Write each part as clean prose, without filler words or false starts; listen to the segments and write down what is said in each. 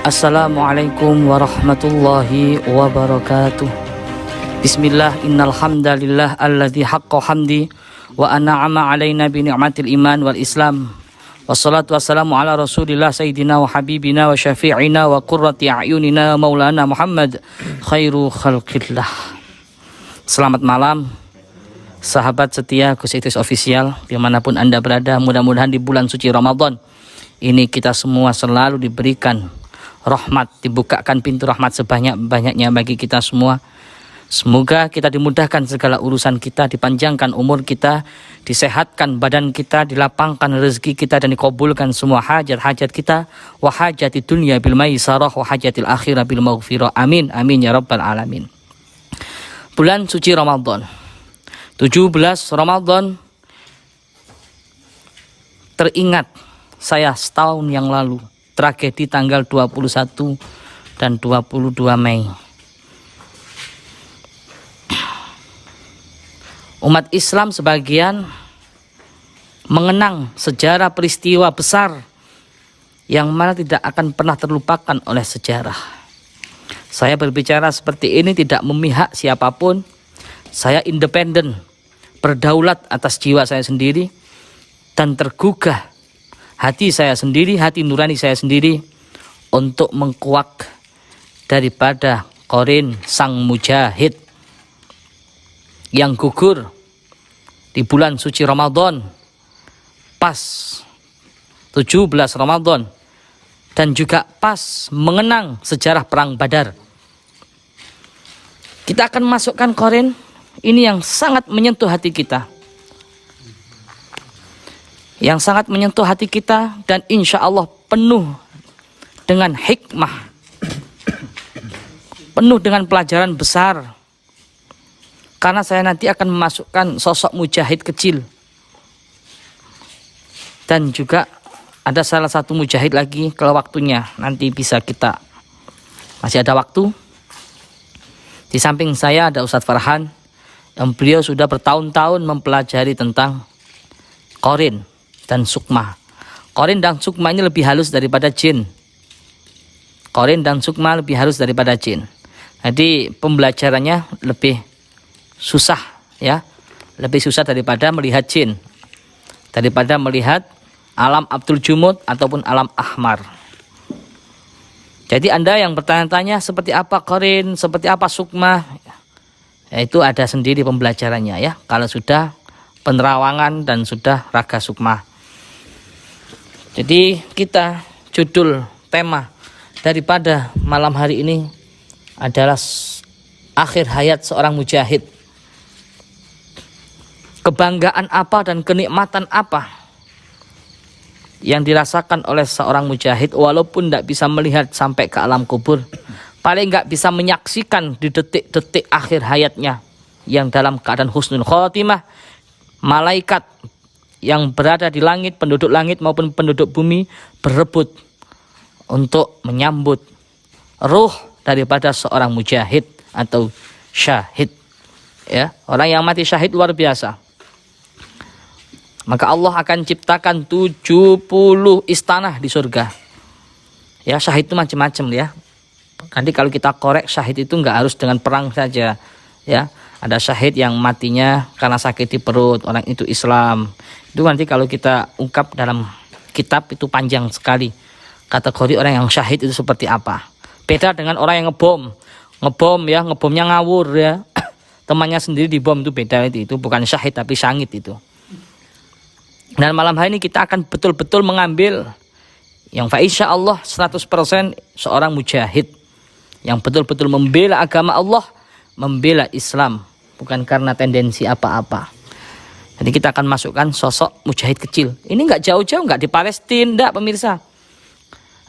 Assalamualaikum warahmatullahi wabarakatuh. Bismillah, innal hamdalillah alladzi haqqa hamdi wa an'ama alaina bi ni'matil iman wal islam. Wassalatu wassalamu ala Rasulillah sayyidina wa habibina wa syafi'ina wa qurrati a'yunina maulana Muhammad khairu khalqillah. Selamat malam sahabat setia Gus Idris Official dimanapun Anda berada. Mudah-mudahan di bulan suci Ramadan ini kita semua selalu diberikan rahmat, dibukakan pintu rahmat sebanyak-banyaknya bagi kita semua. Semoga kita dimudahkan segala urusan kita, dipanjangkan umur kita, disehatkan badan kita, dilapangkan rezeki kita, dan dikabulkan semua hajat-hajat kita. Wa hajati dunya bil maisarah wa hajatil akhirah bil maghfirah. Amin amin ya rabbal alamin. Bulan suci Ramadan, 17 Ramadan, teringat saya setahun yang lalu tragedi tanggal 21 dan 22 Mei. Umat Islam sebagian mengenang sejarah peristiwa besar yang mana tidak akan pernah terlupakan oleh sejarah. Saya berbicara seperti ini tidak memihak siapapun. Saya independen, berdaulat atas jiwa saya sendiri, dan tergugah hati saya sendiri, hati nurani saya sendiri untuk mengkuak daripada Qorin sang mujahid yang gugur di bulan suci Ramadan pas 17 Ramadan dan juga pas mengenang sejarah perang Badar. Kita akan masukkan Qorin ini yang sangat menyentuh hati kita, yang sangat menyentuh hati kita, dan insya Allah penuh dengan hikmah, penuh dengan pelajaran besar. Karena saya nanti akan memasukkan sosok mujahid kecil, dan juga ada salah satu mujahid lagi. Kalau waktunya nanti bisa kita, masih ada waktu. Di samping saya ada Ustadz Farhan, yang beliau sudah bertahun-tahun mempelajari tentang Qorin dan Sukma. Qorin dan Sukma ini lebih halus daripada jin. Qorin dan Sukma lebih halus daripada jin. Jadi pembelajarannya lebih susah, ya, lebih susah daripada melihat jin, daripada melihat alam Abdul Jumud ataupun alam Ahmar. Jadi Anda yang bertanya-tanya seperti apa Qorin, seperti apa Sukma, ya, itu ada sendiri pembelajarannya, ya. Kalau sudah penerawangan dan sudah raga Sukma. Jadi kita, judul tema daripada malam hari ini adalah akhir hayat seorang mujahid. Kebanggaan apa dan kenikmatan apa yang dirasakan oleh seorang mujahid walaupun tidak bisa melihat sampai ke alam kubur, paling nggak bisa menyaksikan di detik-detik akhir hayatnya yang dalam keadaan husnul khotimah. Malaikat yang berada di langit, penduduk langit maupun penduduk bumi, berebut untuk menyambut ruh daripada seorang mujahid atau syahid, ya, orang yang mati syahid luar biasa. Maka Allah akan ciptakan 70 istana di surga. Ya, syahid itu macam-macam, ya. Nanti kalau kita korek, syahid itu nggak harus dengan perang saja, ya. Ada syahid yang matinya karena sakit di perut, orang itu Islam. Itu nanti kalau kita ungkap dalam kitab itu panjang sekali. Kategori orang yang syahid itu seperti apa. Beda dengan orang yang ngebom, ya, ngebomnya ngawur, ya. Temannya sendiri dibom, itu beda, itu bukan syahid tapi syangit itu. Dan malam hari ini kita akan betul-betul mengambil yang insya Allah 100% seorang mujahid yang betul-betul membela agama Allah, membela Islam, bukan karena tendensi apa-apa. Jadi kita akan masukkan sosok mujahid kecil. Ini nggak jauh-jauh, nggak di Palestina, nggak pemirsa.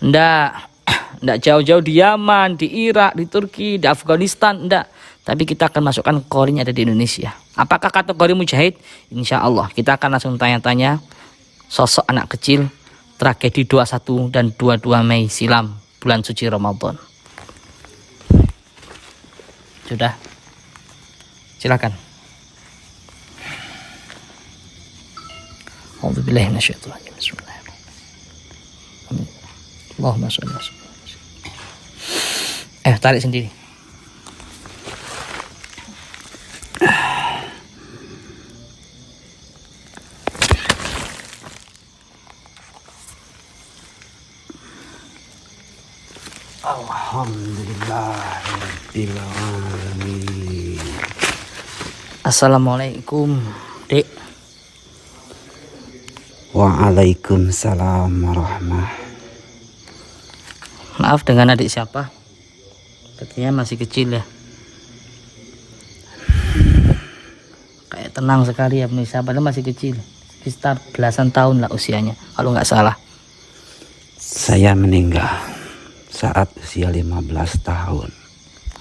Nggak jauh-jauh di Yaman, di Irak, di Turki, di Afghanistan, nggak. Tapi kita akan masukkan Qorin ada di Indonesia. Apakah kategori mujahid? Insya Allah kita akan langsung tanya-tanya sosok anak kecil tragedi 21 dan 22 Mei silam bulan suci Ramadan. Sudah? Silakan. A'udzubillahi minasyaitonir rajim. Bismillahirrahmanirrahim. Allahumma shalli ala sayyidina Tarik sendiri. Alhamdulillahirrahmanirrahim. Assalamualaikum, Dek. Waalaikumsalam warahmah. Maaf, dengan adik siapa? Sepertinya masih kecil ya. Kayak tenang sekali ya pemirsa, padahal masih kecil. Sekitar belasan tahun lah usianya, kalau nggak salah. Saya meninggal saat usia 15 tahun.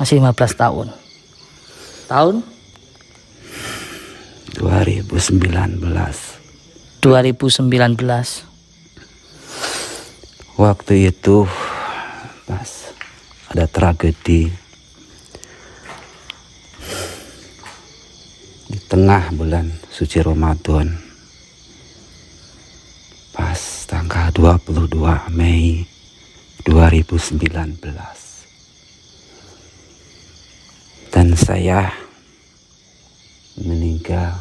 Masih 15 tahun. Tahun 2019. 2019. Waktu itu pas ada tragedi di tengah bulan suci Ramadan. Pas tanggal 22 Mei 2019. Dan saya meninggal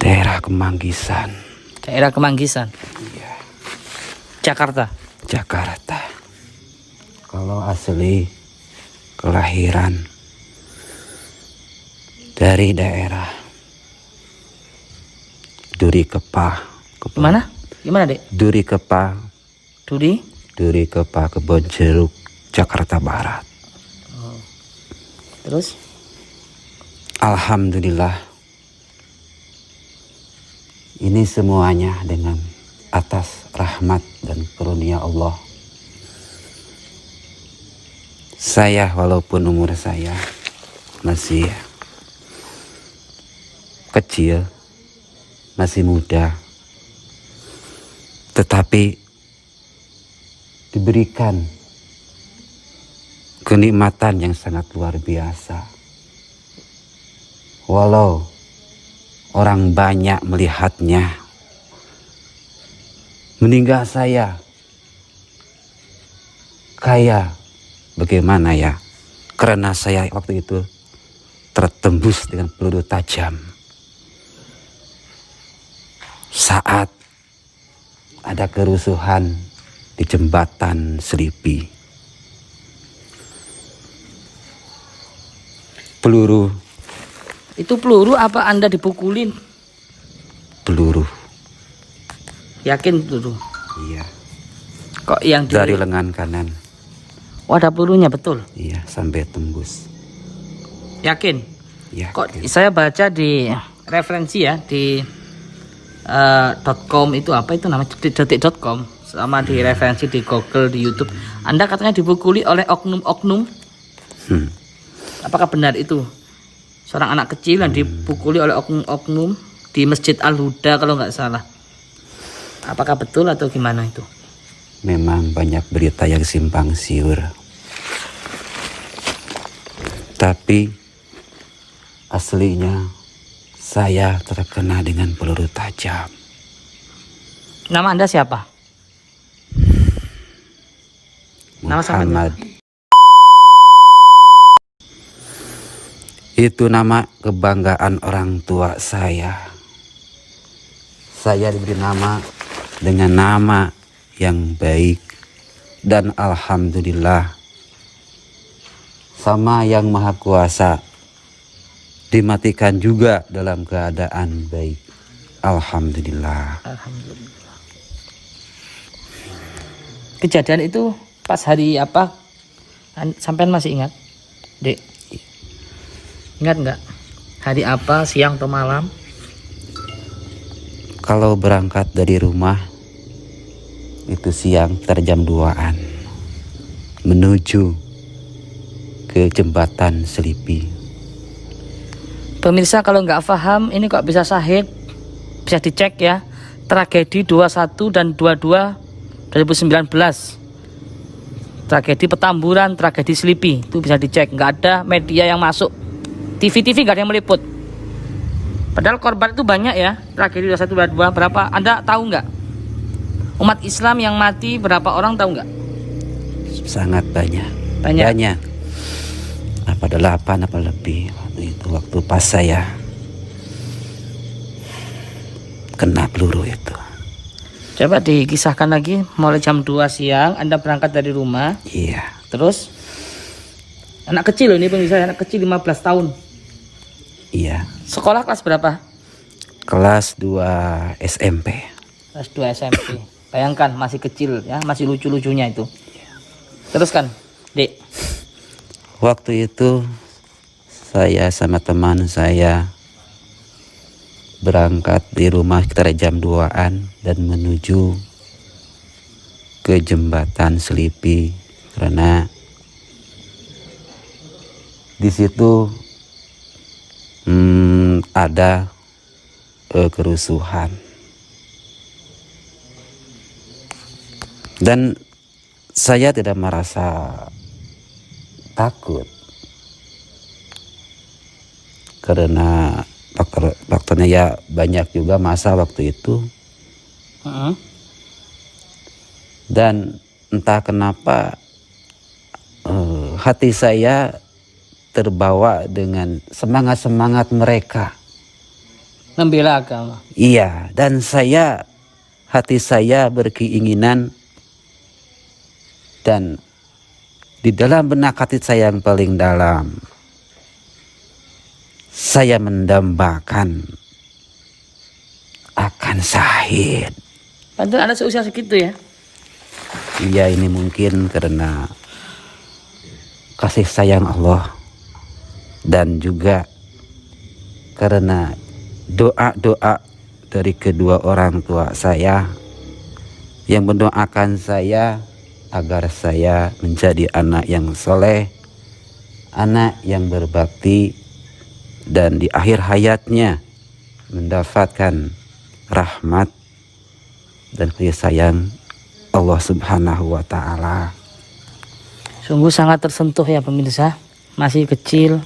daerah Kemanggisan. Daerah Kemanggisan. Iya, Jakarta. Jakarta. Kalau asli kelahiran dari daerah Duri Kepa. Gimana? Gimana, Dek? Duri Kepa. Duri Kepa, Kebon Jeruk, Jakarta Barat. Terus? Alhamdulillah, ini semuanya dengan atas rahmat dan karunia Allah. Saya walaupun umur saya masih kecil, masih muda, tetapi diberikan kenikmatan yang sangat luar biasa. Walau orang banyak melihatnya, meninggal saya kaya bagaimana ya? Karena saya waktu itu tertembus dengan peluru tajam saat ada kerusuhan di jembatan Selipi. Peluru. Itu peluru apa Anda dipukulin? Peluru. Yakin peluru? Iya. Kok yang Dari lengan kanan. Oh, ada pelurunya, betul? Iya, sampai tembus. Yakin? Ya. Kok saya baca di referensi ya di .com itu apa itu namanya, detik.com, sama di referensi di Google, di YouTube. Anda katanya dipukuli oleh oknum-oknum. Apakah benar itu? Seorang anak kecil yang dipukuli oleh oknum-oknum di Masjid Al-Huda kalau nggak salah. Apakah betul atau gimana itu? Memang banyak berita yang simpang siur. Tapi aslinya saya terkena dengan peluru tajam. Nama Anda siapa? Nama Muhammad. Itu nama kebanggaan orang tua saya. Saya diberi nama dengan nama yang baik. Dan alhamdulillah, sama Yang Maha Kuasa dimatikan juga dalam keadaan baik. Alhamdulillah. Alhamdulillah. Kejadian itu pas hari apa? Sampean masih ingat, Dek? Ingat nggak? Hari apa, siang atau malam? Kalau berangkat dari rumah itu siang, jam 2-an menuju ke jembatan Selipi. Pemirsa kalau nggak paham ini kok bisa sahih, bisa dicek ya. Tragedi 21 dan 22 2019. Tragedi Petamburan, tragedi Selipi, itu bisa dicek. Nggak ada media yang masuk. TV-TV nggak ada yang meliput. Padahal korban itu banyak ya. Tragedi 21 22 berapa? Anda tahu nggak? Umat Islam yang mati berapa orang, tahu nggak? sangat banyak. Banyak. Apa 8 apa lebih waktu itu, waktu pas saya kena peluru itu. Coba dikisahkan lagi, mulai jam 2 siang Anda berangkat dari rumah. Iya. Terus anak kecil loh ini pemirsa, anak kecil 15 tahun. Iya. Sekolah kelas berapa? Kelas 2 SMP. Kelas 2 SMP. Bayangkan masih kecil ya, masih lucu-lucunya itu. Teruskan, Dek. Waktu itu saya sama teman saya berangkat di rumah sekitar jam 2-an dan menuju ke jembatan Selipi karena di situ ada kerusuhan. Dan saya tidak merasa takut karena faktornya ya banyak juga masa waktu itu. Dan entah kenapa hati saya terbawa dengan semangat-semangat mereka Membela agama. iya, dan hati saya berkeinginan, dan di dalam benak hati saya yang paling dalam saya mendambakan akan syahid. Padahal Anda seusia segitu ya? Iya, ini mungkin karena kasih sayang Allah dan juga karena doa-doa dari kedua orang tua saya yang mendoakan saya agar saya menjadi anak yang soleh, anak yang berbakti, dan di akhir hayatnya mendapatkan rahmat dan kasih sayang Allah Subhanahu wa Ta'ala. Sungguh sangat tersentuh ya pemirsa, masih kecil,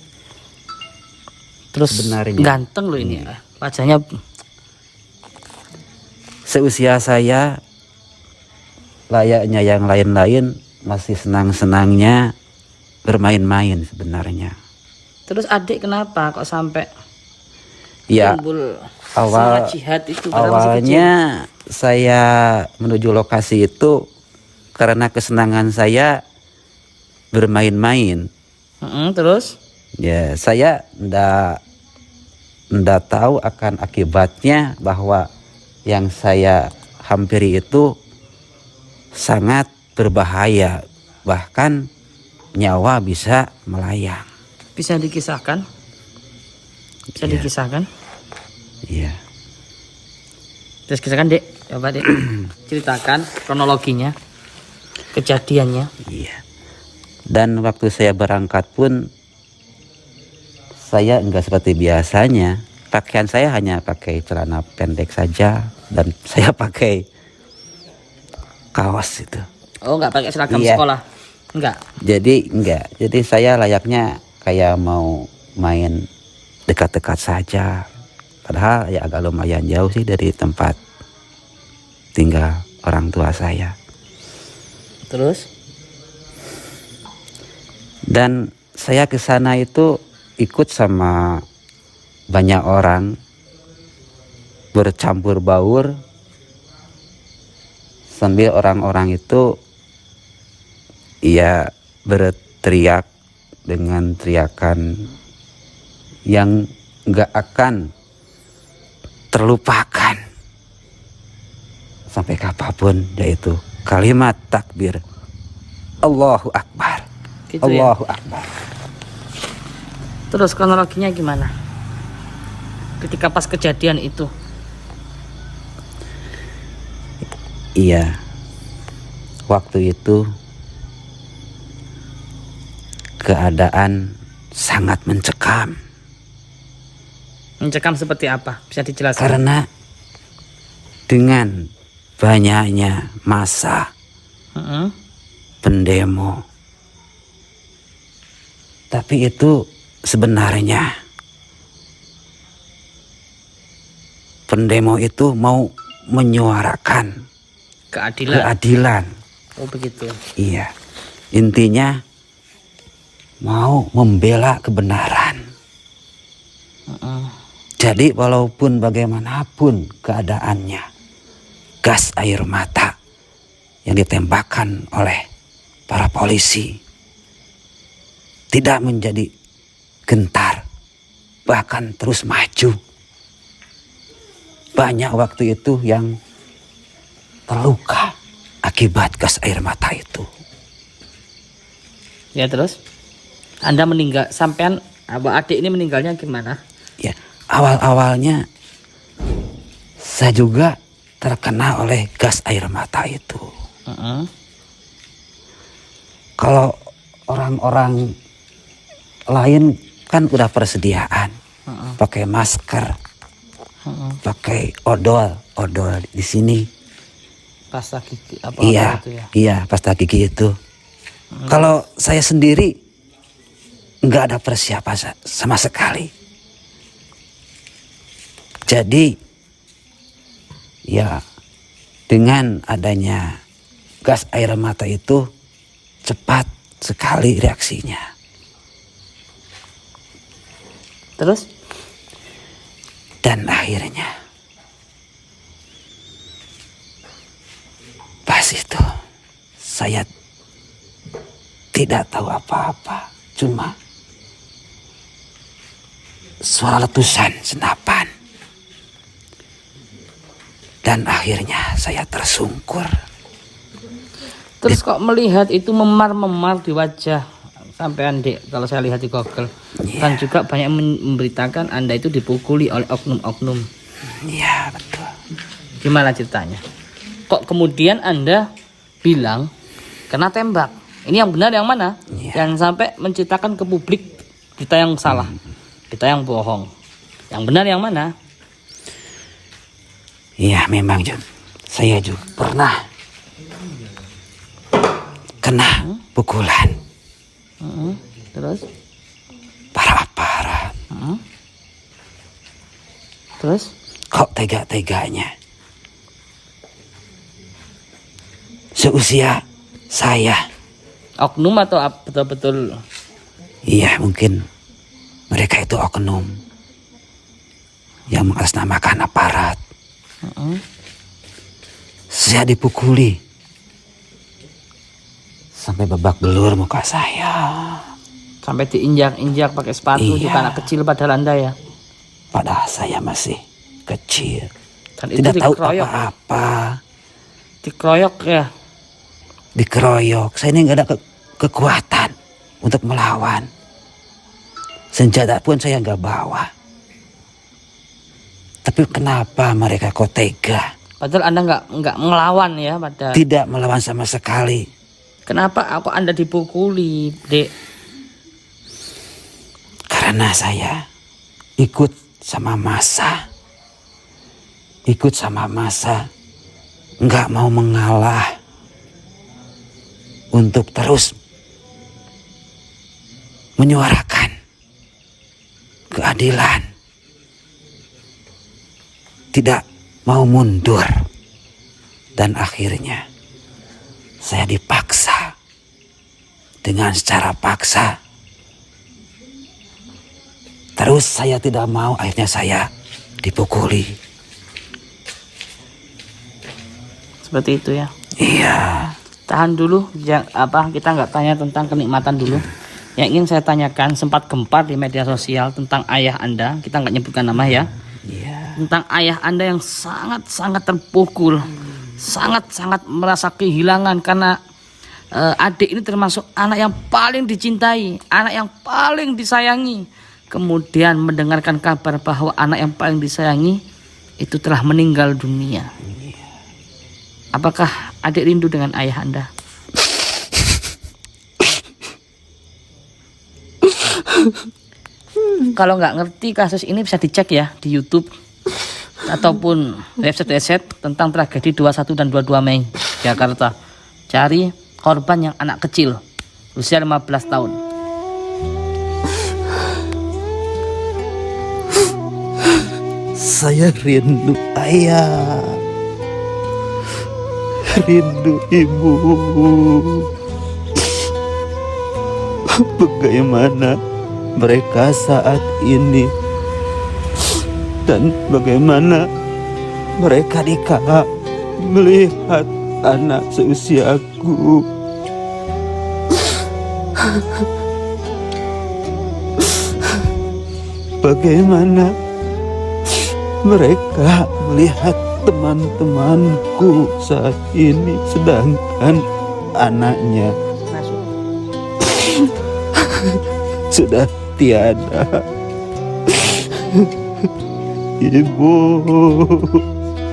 terus Sebenarnya ganteng loh ini ya. Wajahnya seusia saya, layaknya yang lain-lain masih senang-senangnya bermain-main sebenarnya. terus adik kenapa kok sampai Ya, timbul awal semangat jihad itu padahal masih kecil? awalnya saya menuju lokasi itu karena kesenangan saya bermain-main. Terus Ya, saya ndak tahu akan akibatnya bahwa yang saya hampiri itu sangat berbahaya, bahkan nyawa bisa melayang. bisa dikisahkan? Bisa Iya. dikisahkan? Iya. Terus kisahkan Dek, coba Dek ceritakan kronologinya, kejadiannya. Iya. Dan waktu saya berangkat pun saya enggak seperti biasanya. Pakaian saya hanya pakai celana pendek saja dan saya pakai kaos itu. Oh, nggak pakai seragam Iya. sekolah? Enggak. Jadi saya layaknya kayak mau main dekat-dekat saja. Padahal ya agak lumayan jauh sih dari tempat tinggal orang tua saya. Terus Dan saya ke sana itu ikut sama banyak orang, bercampur baur, sambil orang-orang itu ya berteriak dengan teriakan yang nggak akan terlupakan sampai kapanpun, yaitu kalimat takbir Allahu Akbar. gitu ya. Allahu Akbar. Terus kronologinya gimana? Ketika pas kejadian itu. Iya, waktu itu keadaan sangat mencekam. Mencekam seperti apa? Bisa dijelaskan? Karena dengan banyaknya massa pendemo. Tapi itu sebenarnya pendemo itu mau menyuarakan Keadilan. keadilan. Oh begitu. Iya. Intinya mau membela kebenaran. Jadi walaupun bagaimanapun keadaannya, gas air mata yang ditembakkan oleh para polisi tidak menjadi gentar, bahkan terus maju. Banyak waktu itu yang terluka akibat gas air mata itu. Ya, terus Anda meninggal, sampean adik ini meninggalnya gimana? Ya, awal-awalnya saya juga terkena oleh gas air mata itu. Kalau orang-orang lain kan udah persediaan, pakai masker, pakai odol di sini. Pasta gigi apa Iya, itu ya? iya, pasta gigi itu. Kalau saya sendiri nggak ada persiapan sama sekali. Jadi ya dengan adanya gas air mata itu cepat sekali reaksinya. Terus? Dan akhirnya pas itu saya tidak tahu apa-apa, cuma suara letusan senapan. Dan akhirnya saya tersungkur. Terus kok melihat itu memar-memar di wajah sampean, Dek, kalau saya lihat di Google. Dan juga banyak memberitakan Anda itu dipukuli oleh oknum-oknum. Iya, betul. Gimana ceritanya? Kok kemudian Anda bilang kena tembak? Ini yang benar yang mana? Jangan sampai menceritakan ke publik kita yang salah, kita yang bohong. Yang benar yang mana? Iya, memang Jun, saya juga pernah kena pukulan. Terus? Para aparat. Terus? Kok tega-teganya seusia saya. Oknum atau betul-betul? Iya, mungkin mereka itu oknum yang mengatasnamakan aparat. Saya dipukuli sampai babak belur muka saya. Sampai diinjak-injak pakai sepatu. Iya. Juga anak kecil padahal Anda ya. Padahal saya masih kecil, Dan itu tidak tahu dikeroyok. apa-apa. Dikeroyok ya. Dikeroyok, saya ini nggak ada kekuatan untuk melawan. Senjata pun saya nggak bawa. Tapi kenapa mereka kok tega? Padahal Anda nggak ngelawan ya pada. Tidak melawan sama sekali. Kenapa kok Anda dipukuli, Dek? Karena saya ikut sama massa. Ikut sama massa. Nggak mau mengalah. Untuk terus menyuarakan keadilan. Tidak mau mundur. Dan akhirnya saya dipaksa. Dengan secara paksa. Terus saya tidak mau, akhirnya saya dipukuli. Seperti itu ya. Iya. Tahan dulu, kita nggak tanya tentang kenikmatan dulu. Yang ingin saya tanyakan, sempat gempar di media sosial tentang ayah Anda, kita nggak nyebutkan nama ya. Iya. Tentang ayah Anda yang sangat-sangat terpukul, sangat-sangat merasa kehilangan karena adik ini termasuk anak yang paling dicintai, anak yang paling disayangi. Kemudian mendengarkan kabar bahwa anak yang paling disayangi itu telah meninggal dunia. Apakah adik rindu dengan ayah Anda? Kalau nggak ngerti kasus ini bisa dicek ya di YouTube ataupun website tentang tragedi 21 dan 22 Mei Jakarta. Cari korban yang anak kecil usia 15 tahun. Saya rindu ayah. Rindu ibu. bagaimana mereka saat ini dan bagaimana mereka dikala melihat anak seusiaku. Bagaimana mereka melihat teman-temanku saat ini, sedangkan anaknya sudah tiada. Ibu,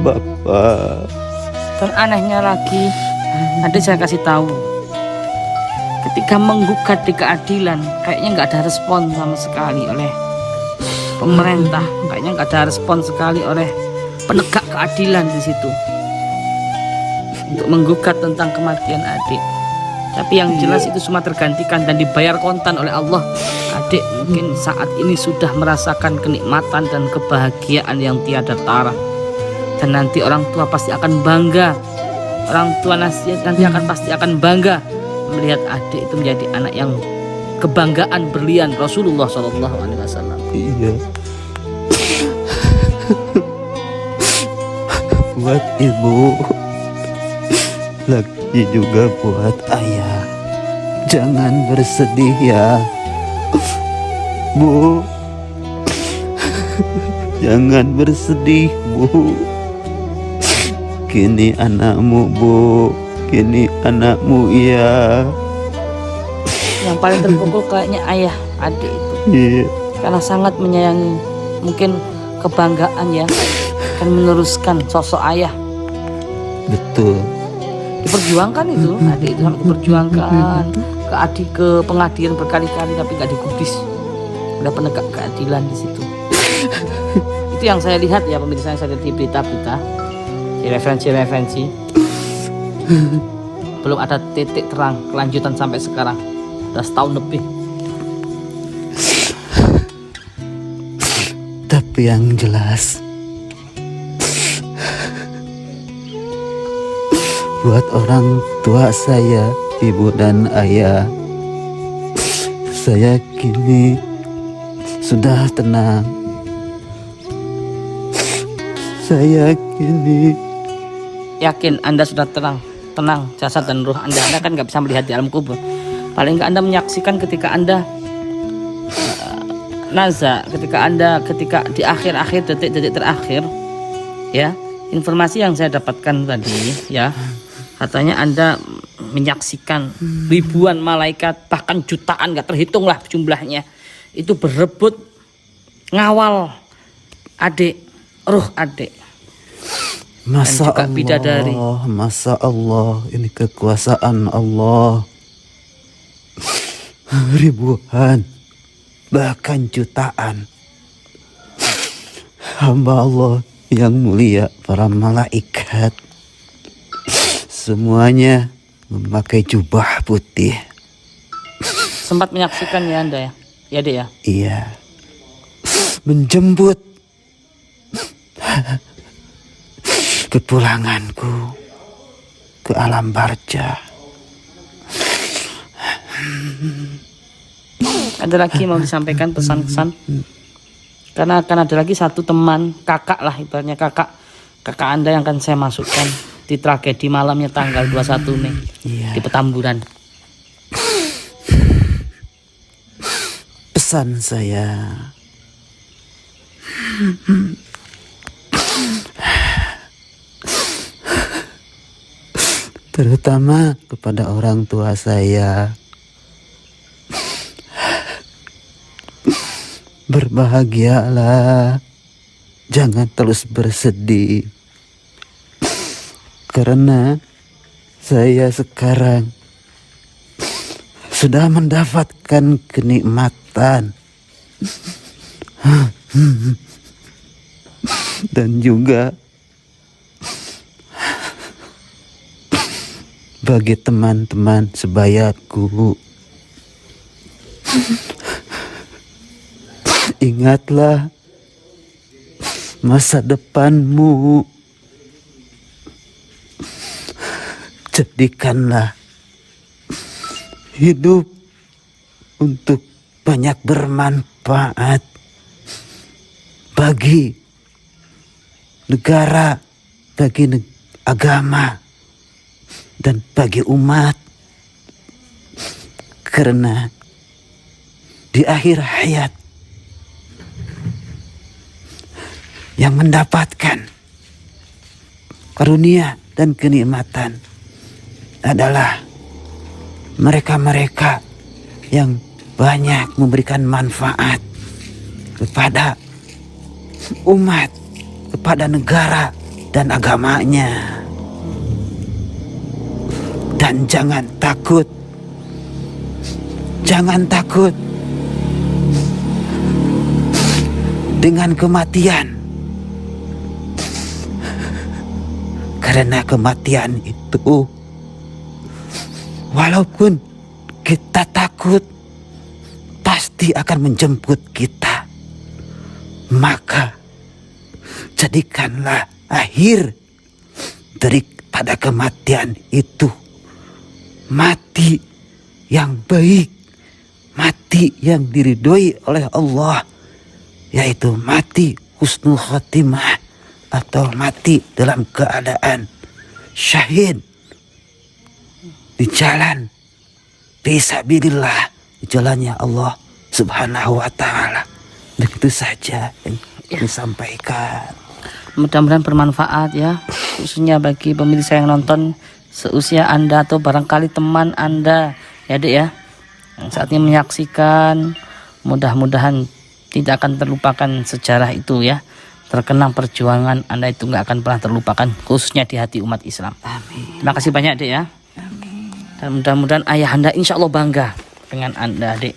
bapak. Dan anehnya lagi, nanti saya kasih tahu, ketika menggugat di keadilan, kayaknya nggak ada respon sama sekali oleh pemerintah, kayaknya nggak ada respon sekali oleh penegak keadilan di situ untuk menggugat tentang kematian adik. Tapi yang jelas itu semua tergantikan dan dibayar kontan oleh Allah. Adik mungkin saat ini sudah merasakan kenikmatan dan kebahagiaan yang tiada tara. Dan nanti orang tua pasti akan bangga. Orang tua nanti pasti akan bangga melihat adik itu menjadi anak yang kebanggaan berlian Rasulullah SAW. Iya. Buat ibu, lagi juga buat ayah. Jangan bersedih ya, Bu. Jangan bersedih, Bu. Kini anakmu, Bu. Kini anakmu, ya. Yang paling terpukul kayaknya ayah adik itu. Iya. Karena sangat menyayangi. Mungkin kebanggaan ya, akan meneruskan sosok ayah. Betul. Diperjuangkan itu, adik itu sampai diperjuangkan ke pengadilan berkali-kali tapi nggak digubris. Ada penegak keadilan di situ. Itu yang saya lihat ya pemirsa, saya lihat di berita-berita, di referensi-referensi. Belum ada titik terang kelanjutan sampai sekarang. Udah setahun lebih. Tapi yang jelas, buat orang tua saya, ibu dan ayah, saya kini sudah tenang. Saya kini Yakin Anda sudah tenang jasad dan ruh Anda. Anda kan nggak bisa melihat di alam kubur. Paling nggak Anda menyaksikan ketika Anda ketika di akhir-akhir detik-detik terakhir ya, informasi yang saya dapatkan tadi ya, katanya Anda menyaksikan ribuan malaikat, bahkan jutaan, nggak terhitung lah jumlahnya, itu berebut ngawal adik, ruh adik. Masya juga bidadari. Allah, Masya Allah, ini kekuasaan Allah. Ribuan, bahkan jutaan hamba Allah yang mulia, para malaikat, semuanya memakai jubah putih. Sempat menyaksikan ya Anda ya? Ya Dek ya? Iya, menjemput kepulanganku ke alam barza. Ada lagi mau disampaikan pesan-pesan? Karena akan ada lagi satu teman, kakak lah ibaratnya, kakak Anda yang akan saya masukkan di tragedi malamnya tanggal 21 Mei di Petamburan. Pesan saya, terutama kepada orang tua saya, berbahagialah, jangan terus bersedih, karena saya sekarang sudah mendapatkan kenikmatan dan juga bagi teman-teman sebayaku, ingatlah masa depanmu. Jadikanlah hidup untuk banyak bermanfaat bagi negara, bagi agama, dan bagi umat. Karena di akhir hayat yang mendapatkan karunia dan kenikmatan adalah mereka-mereka yang banyak memberikan manfaat kepada umat, kepada negara dan agamanya. Dan jangan takut dengan kematian, karena kematian itu walaupun kita takut pasti akan menjemput kita. Maka jadikanlah akhir daripada kematian itu mati yang baik, mati yang diridhoi oleh Allah, yaitu mati husnul khotimah atau mati dalam keadaan syahid di jalan fisabilillah, di jalannya Allah Subhanahu wa taala. Begitu saja yang disampaikan. Mudah-mudahan bermanfaat ya, khususnya bagi pemirsa yang nonton seusia Anda atau barangkali teman Anda ya Dek ya, yang saat ini menyaksikan. Mudah-mudahan tidak akan terlupakan sejarah itu ya, terkenang perjuangan Anda itu nggak akan pernah terlupakan, khususnya di hati umat Islam. Amin. Terima kasih banyak Dek ya. Amin. Dan mudah-mudahan ayah Anda insya Allah bangga dengan Anda Dek.